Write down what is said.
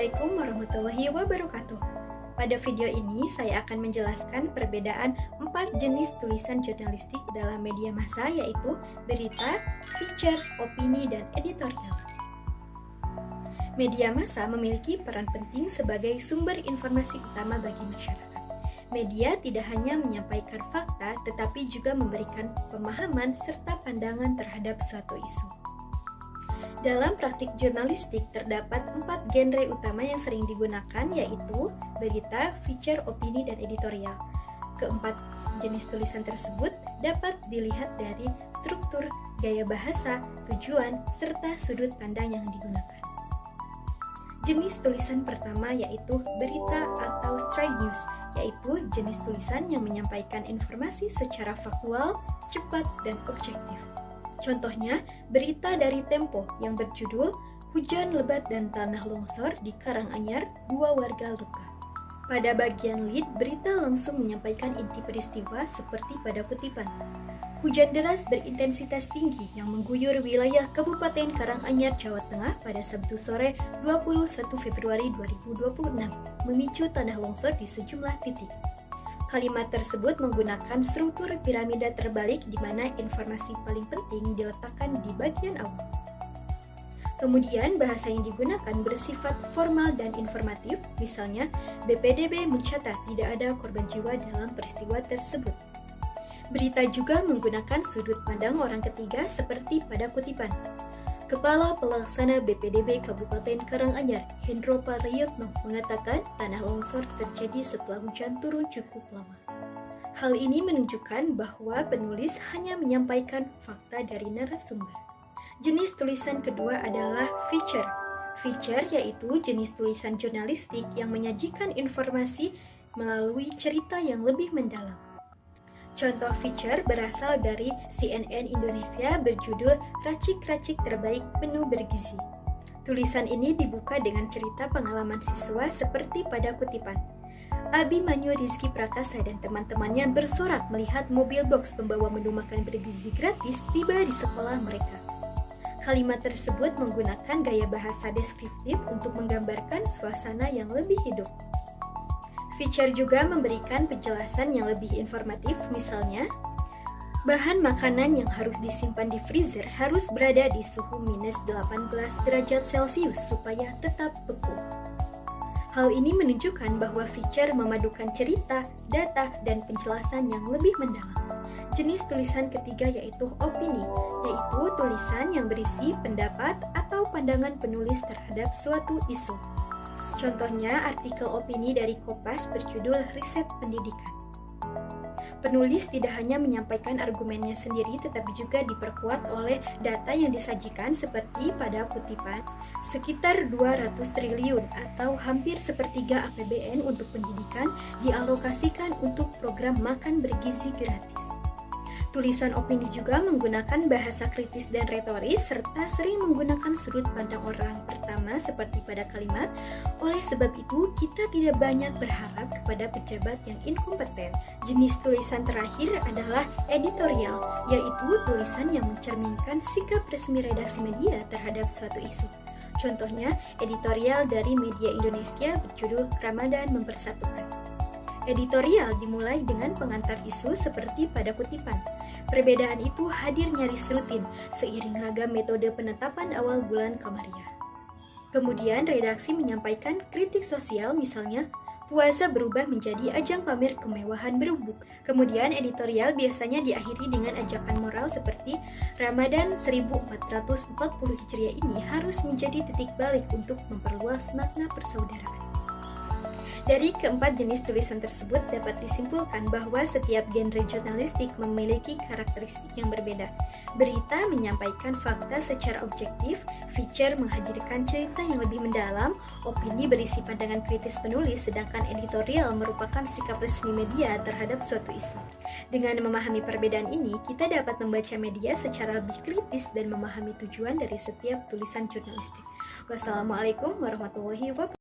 Assalamualaikum warahmatullahi wabarakatuh. Pada video ini saya akan menjelaskan perbedaan 4 jenis tulisan jurnalistik dalam media massa, yaitu berita, feature, opini, dan editorial. Media massa memiliki peran penting sebagai sumber informasi utama bagi masyarakat. Media tidak hanya menyampaikan fakta, tetapi juga memberikan pemahaman serta pandangan terhadap suatu isu. Dalam praktik jurnalistik terdapat 4 genre utama yang sering digunakan, yaitu berita, feature, opini, dan editorial. Keempat jenis tulisan tersebut dapat dilihat dari struktur, gaya bahasa, tujuan, serta sudut pandang yang digunakan. Jenis tulisan pertama yaitu berita atau straight news, yaitu jenis tulisan yang menyampaikan informasi secara faktual, cepat, dan objektif. Contohnya, berita dari Tempo yang berjudul Hujan Lebat dan Tanah Longsor di Karanganyar, 2 warga luka. Pada bagian lead, berita langsung menyampaikan inti peristiwa seperti pada kutipan. Hujan deras berintensitas tinggi yang mengguyur wilayah Kabupaten Karanganyar, Jawa Tengah pada Sabtu sore 21 Februari 2026, memicu tanah longsor di sejumlah titik. Kalimat tersebut menggunakan struktur piramida terbalik di mana informasi paling penting diletakkan di bagian awal. Kemudian bahasa yang digunakan bersifat formal dan informatif, misalnya BPDB mencatat tidak ada korban jiwa dalam peristiwa tersebut. Berita juga menggunakan sudut pandang orang ketiga seperti pada kutipan. Kepala Pelaksana BPDB Kabupaten Karanganyar, Hendro Pariyotno, mengatakan tanah longsor terjadi setelah hujan turun cukup lama. Hal ini menunjukkan bahwa penulis hanya menyampaikan fakta dari narasumber. Jenis tulisan kedua adalah feature. Feature yaitu jenis tulisan jurnalistik yang menyajikan informasi melalui cerita yang lebih mendalam. Contoh feature berasal dari CNN Indonesia berjudul Racik-Racik Terbaik Menu Bergizi. Tulisan ini dibuka dengan cerita pengalaman siswa seperti pada kutipan. Abimanyu Rizky Prakasa dan teman-temannya bersorak melihat mobil box pembawa menu makan bergizi gratis tiba di sekolah mereka. Kalimat tersebut menggunakan gaya bahasa deskriptif untuk menggambarkan suasana yang lebih hidup. Feature juga memberikan penjelasan yang lebih informatif, misalnya bahan makanan yang harus disimpan di freezer harus berada di suhu minus 18 derajat Celcius supaya tetap beku. Hal ini menunjukkan bahwa feature memadukan cerita, data, dan penjelasan yang lebih mendalam. Jenis tulisan ketiga yaitu opini, yaitu tulisan yang berisi pendapat atau pandangan penulis terhadap suatu isu. Contohnya artikel opini dari Kompas berjudul Riset Pendidikan. Penulis tidak hanya menyampaikan argumennya sendiri tetapi juga diperkuat oleh data yang disajikan seperti pada kutipan sekitar 200 triliun atau hampir sepertiga APBN untuk pendidikan dialokasikan untuk program makan bergizi gratis. Tulisan opini juga menggunakan bahasa kritis dan retoris serta sering menggunakan sudut pandang orang pertama seperti pada kalimat. Oleh sebab itu, kita tidak banyak berharap kepada pejabat yang inkompeten. Jenis tulisan terakhir adalah editorial, yaitu tulisan yang mencerminkan sikap resmi redaksi media terhadap suatu isu. Contohnya, editorial dari media Indonesia berjudul Ramadan Mempersatukan. Editorial dimulai dengan pengantar isu seperti pada kutipan. Perbedaan itu hadir nyaris rutin seiring ragam metode penetapan awal bulan Kamariah. Kemudian redaksi menyampaikan kritik sosial, misalnya puasa berubah menjadi ajang pamer kemewahan berubuk. Kemudian editorial biasanya diakhiri dengan ajakan moral seperti Ramadan 1440 Hijriah ini harus menjadi titik balik untuk memperluas makna persaudaraan. Dari keempat jenis tulisan tersebut dapat disimpulkan bahwa setiap genre jurnalistik memiliki karakteristik yang berbeda. Berita menyampaikan fakta secara objektif, feature menghadirkan cerita yang lebih mendalam, opini berisi pandangan kritis penulis, sedangkan editorial merupakan sikap resmi media terhadap suatu isu. Dengan memahami perbedaan ini, kita dapat membaca media secara lebih kritis dan memahami tujuan dari setiap tulisan jurnalistik. Wassalamualaikum warahmatullahi wabarakatuh.